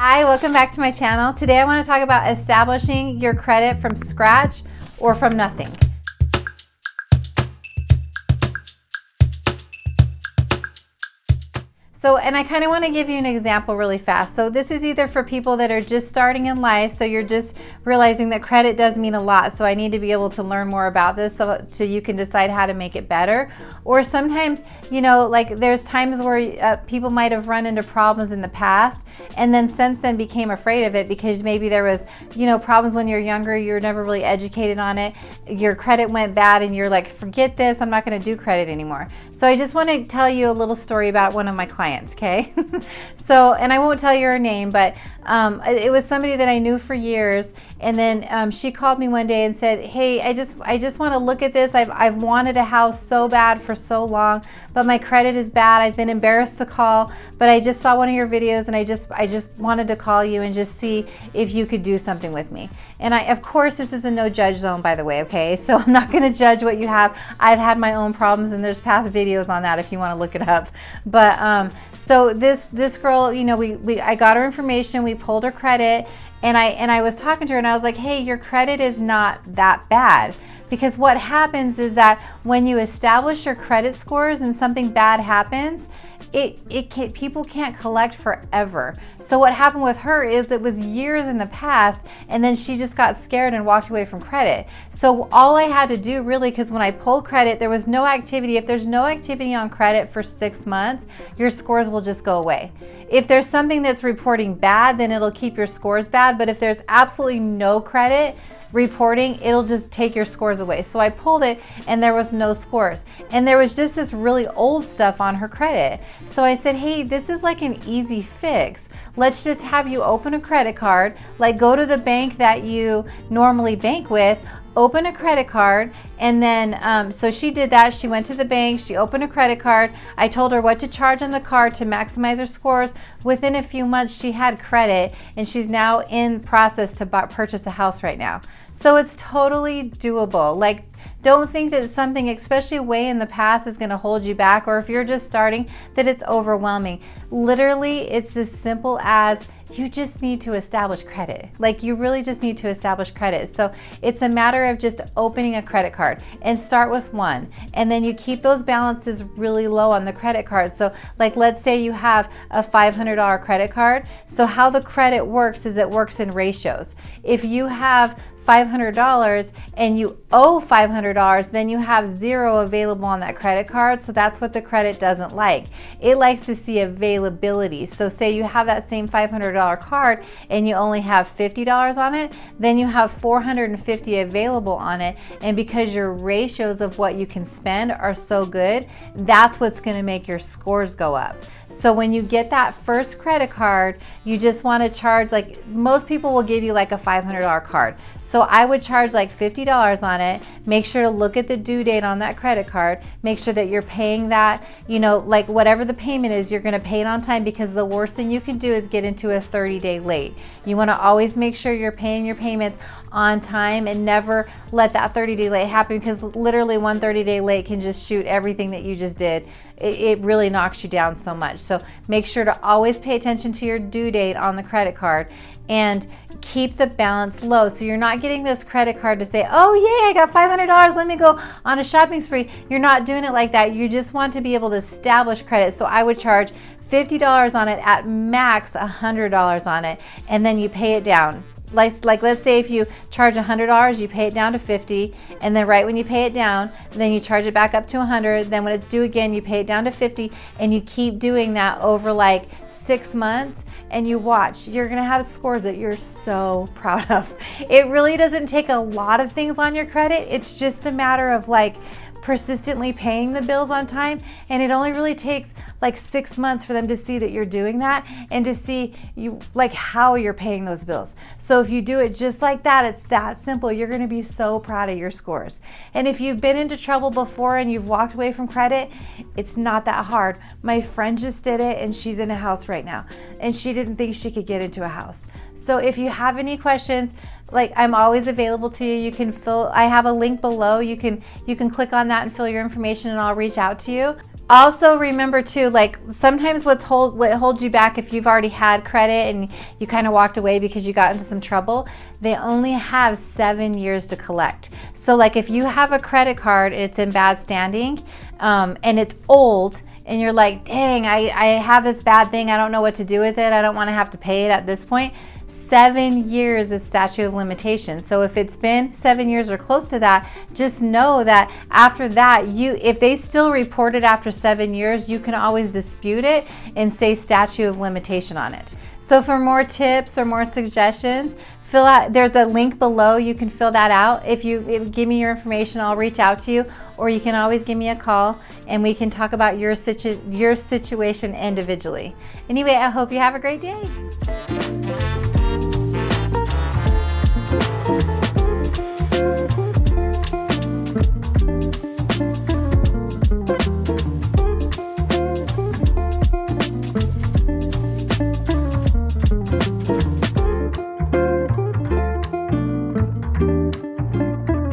Hi, welcome back to my channel. Today I want to talk about establishing your credit from scratch or from nothing. And I kind of want to give you an example really fast. So this is either for people that are just starting in life, so you're just realizing that credit does mean a lot, so I need to be able to learn more about this so you can decide how to make it better. Or sometimes, you know, like there's times where people might have run into problems in the past and then since then became afraid of it because maybe there was, you know, problems when you're younger, you're never really educated on it, your credit went bad and you're like, forget this, I'm not going to do credit anymore. So I just want to tell you a little story about one of my clients. Okay, and I won't tell you her name, but it was somebody that I knew for years, and then she called me one day and said, hey, I just want to look at this. I've wanted a house so bad for so long, but my credit is bad. I've been embarrassed to call, but I just saw one of your videos and I just wanted to call you and just see if you could do something with me. And of course, this is a no judge zone, by the way, okay? So I'm not going to judge what you have. I've had my own problems, and there's past videos on that if you want to look it up. But so this girl, you know, I got her information, we pulled her credit, and I was talking to her and I was like, hey, your credit is not that bad. Because what happens is that when you establish your credit scores and something bad happens, people can't collect forever. So what happened with her is it was years in the past, and then she just got scared and walked away from credit. So all I had to do really, because when I pulled credit, there was no activity. If there's no activity on credit for 6 months, your scores will just go away. If there's something that's reporting bad, then it'll keep your scores bad. But if there's absolutely no credit reporting, it'll just take your scores away. So I pulled it and there was no scores, and there was just this really old stuff on her credit. So I said, hey, this is like an easy fix. Let's just have you open a credit card, like go to the bank that you normally bank with, open a credit card, and then so she did that. She went to the bank, she opened a credit card. I told her what to charge on the card to maximize her scores. Within a few months she had credit, and she's now in process to purchase a house right now. So it's totally doable. Like, don't think that something, especially way in the past, is going to hold you back, or if you're just starting, that it's overwhelming. Literally, it's as simple as you just need to establish credit. Like, you really just need to establish credit. So it's a matter of just opening a credit card, and start with one, and then you keep those balances really low on the credit card. So like, let's say you have a $500 credit card. So how the credit works is it works in ratios. If you have $500 and you owe $500, then you have zero available on that credit card. So that's what the credit doesn't like. It likes to see availability. So say you have that same $500 card and you only have $50 on it, then you have $450 available on it. And because your ratios of what you can spend are so good, that's what's going to make your scores go up. So when you get that first credit card, you just want to charge, like most people will give you like a $500 card. So I would charge like $50 on it. Make sure to look at the due date on that credit card. Make sure that you're paying that, you know, like whatever the payment is, you're going to pay it on time, because the worst thing you can do is get into a 30-day late. You want to always make sure you're paying your payments on time and never let that 30-day late happen, because literally one 30-day late can just shoot everything that you just did. It really knocks you down so much. So make sure to always pay attention to your due date on the credit card and keep the balance low. So you're not getting this credit card to say, oh yay, I got $500, let me go on a shopping spree. You're not doing it like that. You just want to be able to establish credit. So I would charge $50 on it, at max $100 on it, and then you pay it down. Like let's say if you charge $100, you pay it down to $50, and then right when you pay it down, then you charge it back up to $100. Then when it's due again, you pay it down to $50, and you keep doing that over like 6 months, and you watch, you're gonna have scores that you're so proud of. It really doesn't take a lot of things on your credit. It's just a matter of like persistently paying the bills on time, and it only really takes like 6 months for them to see that you're doing that and to see you like how you're paying those bills. So if you do it just like that, it's that simple. You're going to be so proud of your scores. And if you've been into trouble before and you've walked away from credit, it's not that hard. My friend just did it, and she's in a house right now, and she didn't think she could get into a house. So if you have any questions, like, I'm always available to you. You can I have a link below. You can click on that and fill your information, and I'll reach out to you. Also remember too, like, sometimes what holds you back, if you've already had credit and you kind of walked away because you got into some trouble, they only have 7 years to collect. So like, if you have a credit card and it's in bad standing, and it's old, and you're like, dang, I have this bad thing, I don't know what to do with it, I don't want to have to pay it at this point, 7 years is statute of limitations. So if it's been 7 years or close to that, just know that after that, if they still report it after 7 years, you can always dispute it and say statute of limitation on it. So for more tips or more suggestions, fill out, there's a link below, you can fill that out. If you give me your information, I'll reach out to you, or you can always give me a call and we can talk about your situation individually. Anyway, I hope you have a great day.